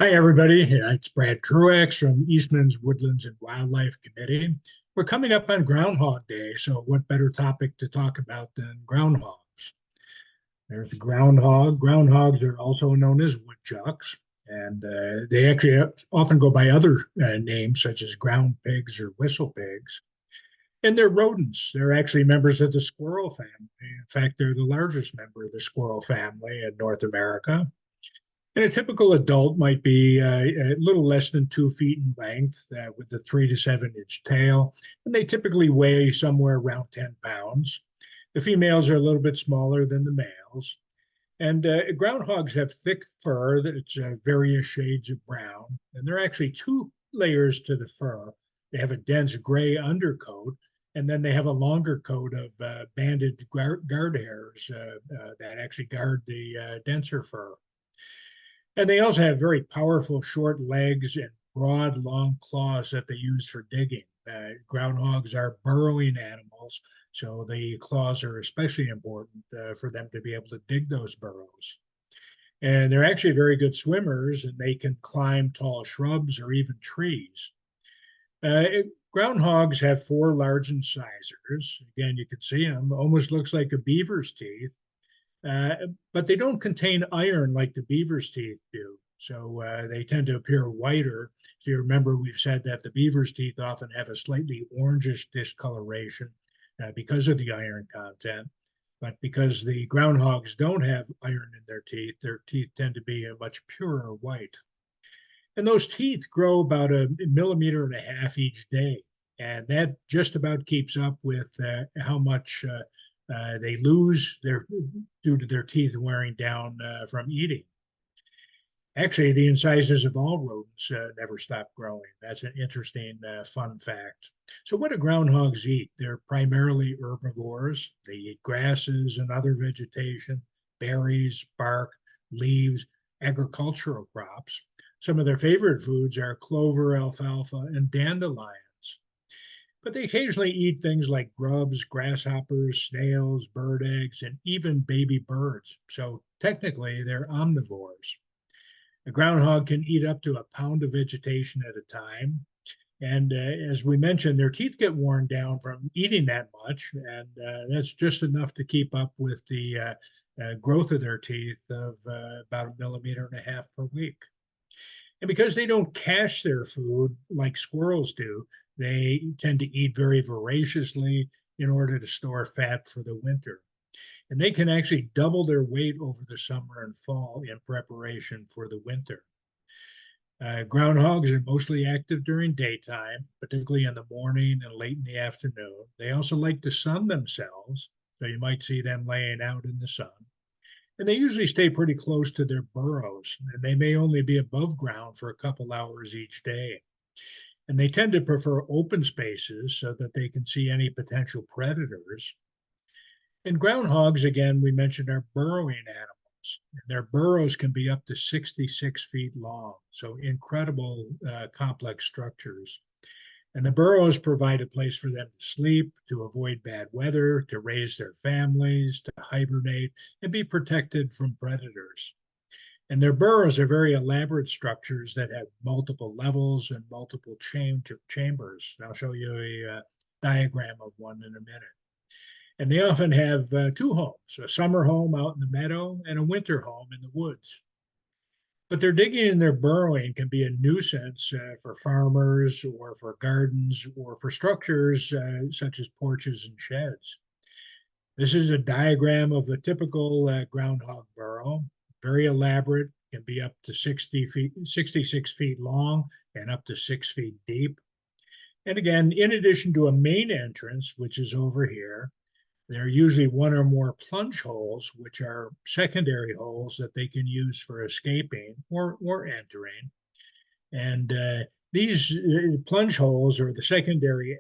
Hi, everybody. It's Brad Truex from Eastman's Woodlands and Wildlife Committee. We're coming up on Groundhog Day, so what better topic to talk about than groundhogs? There's the groundhog. Groundhogs are also known as woodchucks, and they actually often go by other names such as ground pigs or whistle pigs. And they're rodents. They're actually members of the squirrel family. In fact, they're the largest member of the squirrel family in North America. And a typical adult might be a little less than 2 feet in length with a 3 to 7 inch tail. And they typically weigh somewhere around 10 pounds. The females are a little bit smaller than the males. And groundhogs have thick fur that's various shades of brown. And there are actually two layers to the fur. They have a dense gray undercoat, and then they have a longer coat of banded guard hairs that actually guard the denser fur. And they also have very powerful short legs and broad, long claws that they use for digging. Groundhogs are burrowing animals, so the claws are especially important for them to be able to dig those burrows. And they're actually very good swimmers, and they can climb tall shrubs or even trees. Groundhogs have four large incisors. Again, you can see them. Almost looks like a beaver's teeth, uh, but they don't contain iron like the beaver's teeth do. So they tend to appear whiter. If you remember, we've said that the beaver's teeth often have a slightly orangish discoloration because of the iron content. But because the groundhogs don't have iron in their teeth tend to be a much purer white. And those teeth grow about a millimeter and a half each day. And that just about keeps up with how much they lose due to their teeth wearing down from eating. Actually, the incisors of all rodents never stop growing. That's an interesting fun fact. So, what do groundhogs eat? They're primarily herbivores. They eat grasses and other vegetation, berries, bark, leaves, agricultural crops. Some of their favorite foods are clover, alfalfa, and dandelions. But they occasionally eat things like grubs, grasshoppers, snails, bird eggs, and even baby birds. So technically, they're omnivores. A groundhog can eat up to a pound of vegetation at a time. And as we mentioned, their teeth get worn down from eating that much. And that's just enough to keep up with the growth of their teeth of about a millimeter and a half per week. And because they don't cache their food like squirrels do, they tend to eat very voraciously in order to store fat for the winter. And they can actually double their weight over the summer and fall in preparation for the winter. Groundhogs are mostly active during daytime, particularly in the morning and late in the afternoon. They also like to sun themselves, so you might see them laying out in the sun. And they usually stay pretty close to their burrows, and they may only be above ground for a couple hours each day. And they tend to prefer open spaces so that they can see any potential predators. And groundhogs, again, we mentioned, are burrowing animals. And their burrows can be up to 66 feet long, so incredible complex structures. And the burrows provide a place for them to sleep, to avoid bad weather, to raise their families, to hibernate, and be protected from predators. And their burrows are very elaborate structures that have multiple levels and multiple chambers. I'll show you a diagram of one in a minute. And they often have two homes, a summer home out in the meadow and a winter home in the woods. But their digging and their burrowing can be a nuisance for farmers or for gardens or for structures such as porches and sheds. This is a diagram of a typical groundhog burrow, very elaborate, can be up to 60 feet, 66 feet long and up to 6 feet deep. And again, in addition to a main entrance, which is over here, there are usually one or more plunge holes, which are secondary holes that they can use for escaping or entering. And these plunge holes or the secondary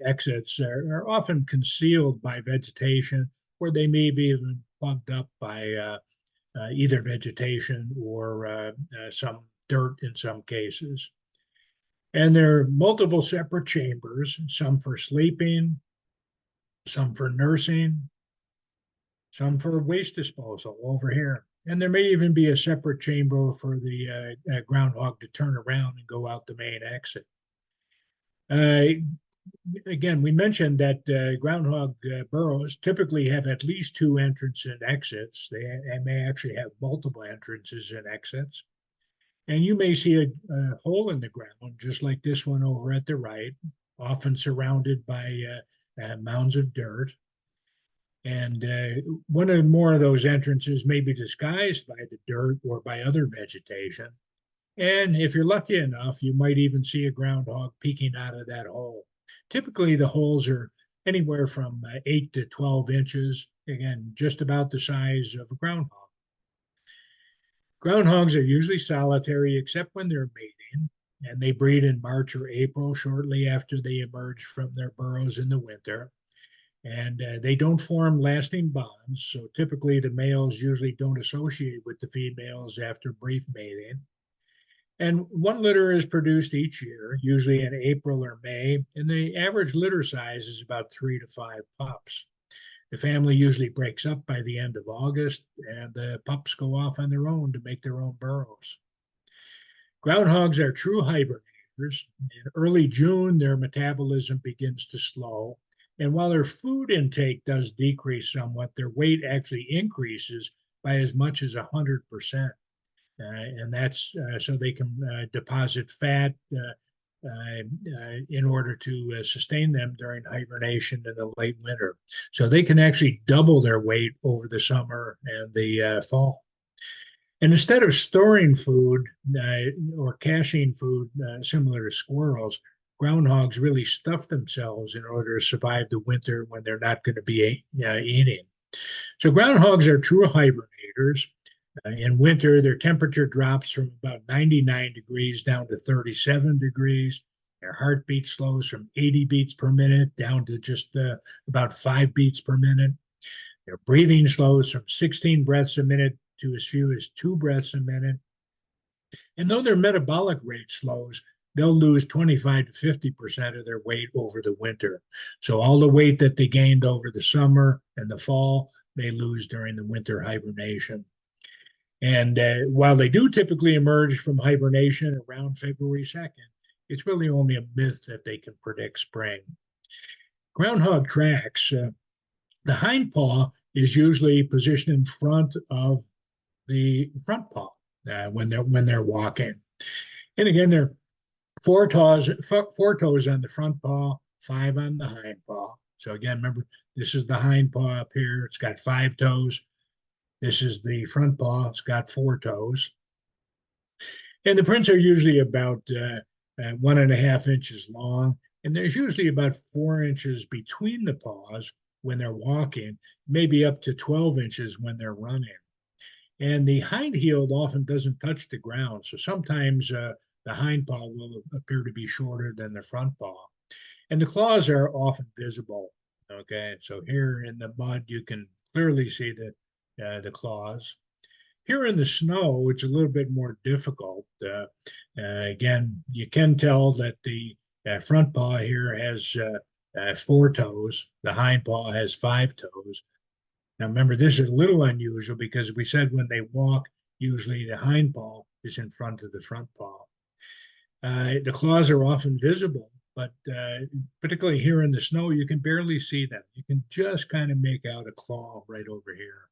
exits are often concealed by vegetation, or they may be even plugged up by either vegetation or some dirt in some cases. And there are multiple separate chambers, some for sleeping, some for nursing, some for waste disposal over here. And there may even be a separate chamber for the groundhog to turn around and go out the main exit. Uh, Again, we mentioned that groundhog burrows typically have at least two entrances and exits. They may actually have multiple entrances and exits. And you may see a hole in the ground, just like this one over at the right, often surrounded by mounds of dirt. And one or more of those entrances may be disguised by the dirt or by other vegetation. And if you're lucky enough, you might even see a groundhog peeking out of that hole. Typically, the holes are anywhere from 8 to 12 inches, again, just about the size of a groundhog. Groundhogs are usually solitary except when they're mating, and they breed in March or April, shortly after they emerge from their burrows in the winter. And they don't form lasting bonds, so typically the males usually don't associate with the females after brief mating. And one litter is produced each year, usually in April or May, and the average litter size is about 3 to 5 pups. The family usually breaks up by the end of August, and the pups go off on their own to make their own burrows. Groundhogs are true hibernators. In early June, their metabolism begins to slow, and while their food intake does decrease somewhat, their weight actually increases by as much as 100%. And that's so they can deposit fat in order to sustain them during hibernation in the late winter. So they can actually double their weight over the summer and the fall. And instead of storing food or caching food similar to squirrels, groundhogs really stuff themselves in order to survive the winter when they're not going to be eating. So groundhogs are true hibernators. In winter, their temperature drops from about 99 degrees down to 37 degrees. Their heartbeat slows from 80 beats per minute down to just about 5 beats per minute. Their breathing slows from 16 breaths a minute to as few as 2 breaths a minute. And though their metabolic rate slows, they'll lose 25 to 50% of their weight over the winter. So all the weight that they gained over the summer and the fall, they lose during the winter hibernation. And while they do typically emerge from hibernation around February 2nd, it's really only a myth that they can predict spring. Groundhog tracks, the hind paw is usually positioned in front of the front paw when they're walking. And again, they're four toes on the front paw, 5 on the hind paw. So again, remember, this is the hind paw up here. It's got 5 toes. This is the front paw. It's got 4 toes. And the prints are usually about 1.5 inches long. And there's usually about 4 inches between the paws when they're walking, maybe up to 12 inches when they're running. And the hind heel often doesn't touch the ground. So sometimes the hind paw will appear to be shorter than the front paw. And the claws are often visible. Okay, so here in the mud, you can clearly see the claws. Here in the snow, it's a little bit more difficult. Again, you can tell that the front paw here has 4 toes. The hind paw has 5 toes. Now, remember, this is a little unusual because we said when they walk, usually the hind paw is in front of the front paw. The claws are often visible, but particularly here in the snow, you can barely see them. You can just kind of make out a claw right over here.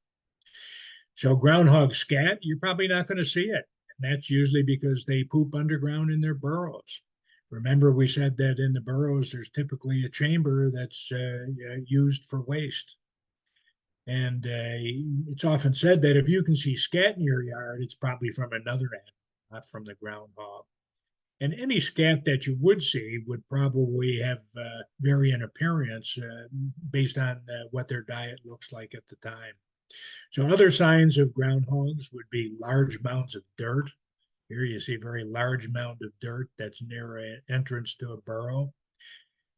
So groundhog scat, you're probably not going to see it. And that's usually because they poop underground in their burrows. Remember, we said that in the burrows, there's typically a chamber that's used for waste. And it's often said that if you can see scat in your yard, it's probably from another animal, not from the groundhog. And any scat that you would see would probably have vary in appearance based on what their diet looks like at the time. So other signs of groundhogs would be large mounds of dirt. Here you see a very large mound of dirt that's near an entrance to a burrow.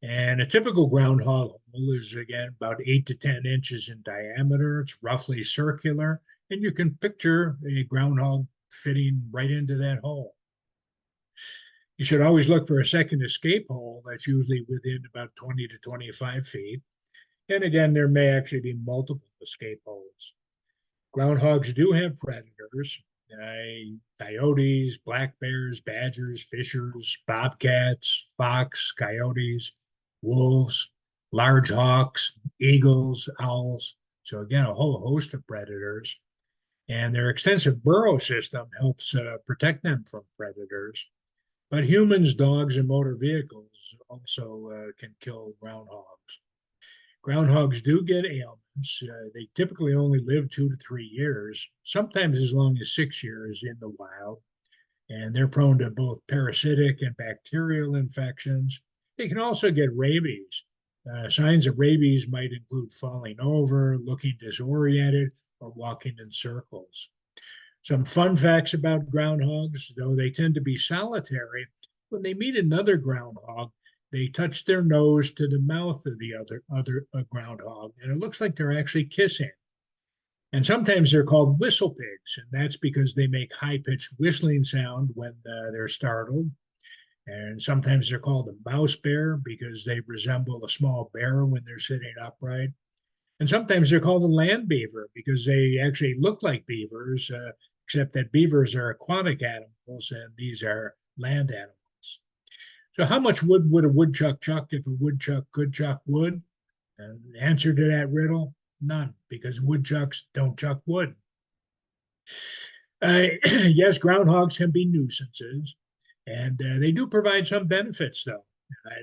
And a typical groundhog hole is, again, about 8 to 10 inches in diameter. It's roughly circular, and you can picture a groundhog fitting right into that hole. You should always look for a second escape hole that's usually within about 20 to 25 feet. And again, there may actually be multiple escape holes. Groundhogs do have predators. Coyotes, black bears, badgers, fishers, bobcats, fox, coyotes, wolves, large hawks, eagles, owls. So again, a whole host of predators. And their extensive burrow system helps protect them from predators. But humans, dogs, and motor vehicles also can kill groundhogs. Groundhogs do get ailments. They typically only live 2 to 3 years, sometimes as long as 6 years in the wild. And they're prone to both parasitic and bacterial infections. They can also get rabies. Signs of rabies might include falling over, looking disoriented, or walking in circles. Some fun facts about groundhogs, though they tend to be solitary, when they meet another groundhog, they touch their nose to the mouth of the other groundhog, and it looks like they're actually kissing. And sometimes they're called whistle pigs, and that's because they make high-pitched whistling sound when they're startled. And sometimes they're called a mouse bear because they resemble a small bear when they're sitting upright. And sometimes they're called a land beaver because they actually look like beavers, except that beavers are aquatic animals and these are land animals. So, how much wood would a woodchuck chuck if a woodchuck could chuck wood? And the answer to that riddle, none, because woodchucks don't chuck wood. Yes, groundhogs can be nuisances, and they do provide some benefits, though.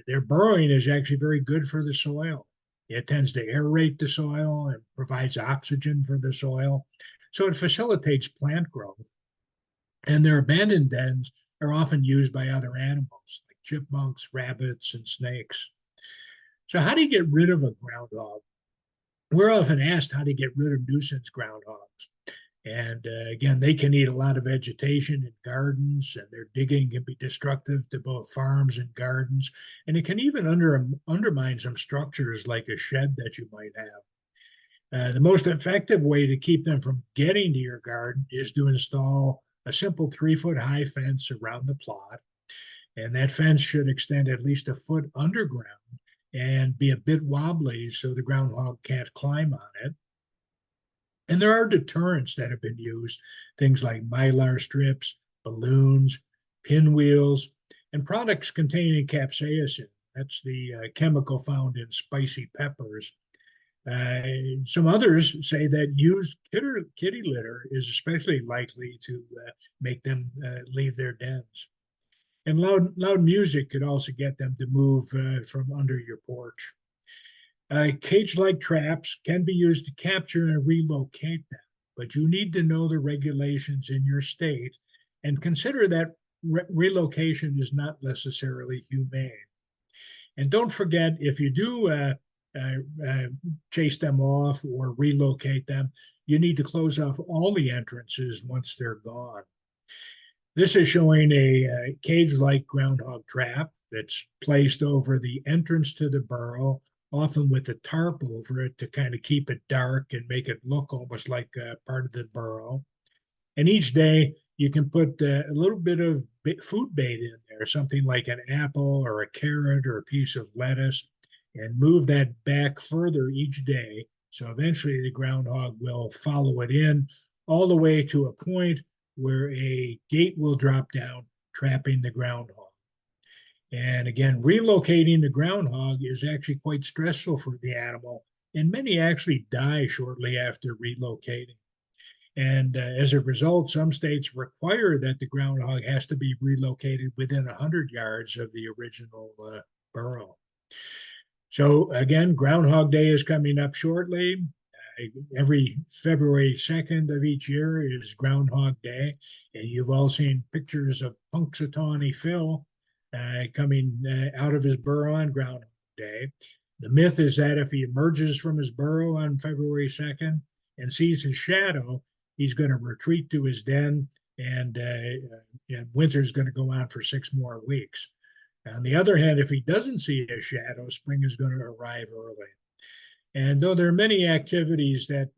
Their burrowing is actually very good for the soil. It tends to aerate the soil and provides oxygen for the soil, so it facilitates plant growth. And their abandoned dens are often used by other animals, like chipmunks, rabbits, and snakes. So, how do you get rid of a groundhog? We're often asked how to get rid of nuisance groundhogs. And again, they can eat a lot of vegetation in gardens, and their digging can be destructive to both farms and gardens. And it can even undermine some structures like a shed that you might have. The most effective way to keep them from getting to your garden is to install a simple 3 foot high fence around the plot. And that fence should extend at least a foot underground and be a bit wobbly so the groundhog can't climb on it. And there are deterrents that have been used, things like mylar strips, balloons, pinwheels, and products containing capsaicin. That's the chemical found in spicy peppers. Some others say that used kitty litter is especially likely to make them leave their dens. And loud music could also get them to move from under your porch. Cage-like traps can be used to capture and relocate them, but you need to know the regulations in your state and consider that relocation is not necessarily humane. And don't forget, if you do chase them off or relocate them, you need to close off all the entrances once they're gone. This is showing a cage-like groundhog trap that's placed over the entrance to the burrow, often with a tarp over it to kind of keep it dark and make it look almost like part of the burrow. And each day you can put a little bit of food bait in there, something like an apple or a carrot or a piece of lettuce, and move that back further each day. So eventually the groundhog will follow it in all the way to a point where a gate will drop down, trapping the groundhog. And again, relocating the groundhog is actually quite stressful for the animal, and many actually die shortly after relocating. And as a result, some states require that the groundhog has to be relocated within 100 yards of the original burrow. So again, Groundhog Day is coming up shortly. Every February 2nd of each year is Groundhog Day. And you've all seen pictures of Punxsutawney Phil coming out of his burrow on Groundhog Day. The myth is that if he emerges from his burrow on February 2nd and sees his shadow, he's going to retreat to his den, and winter's going to go on for 6 more weeks. On the other hand, if he doesn't see a shadow, spring is going to arrive early. And though there are many activities that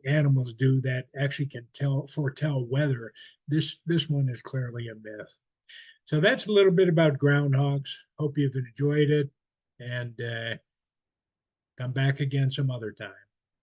animals do that actually can foretell weather, this one is clearly a myth. So that's a little bit about groundhogs. Hope you've enjoyed it, and come back again some other time.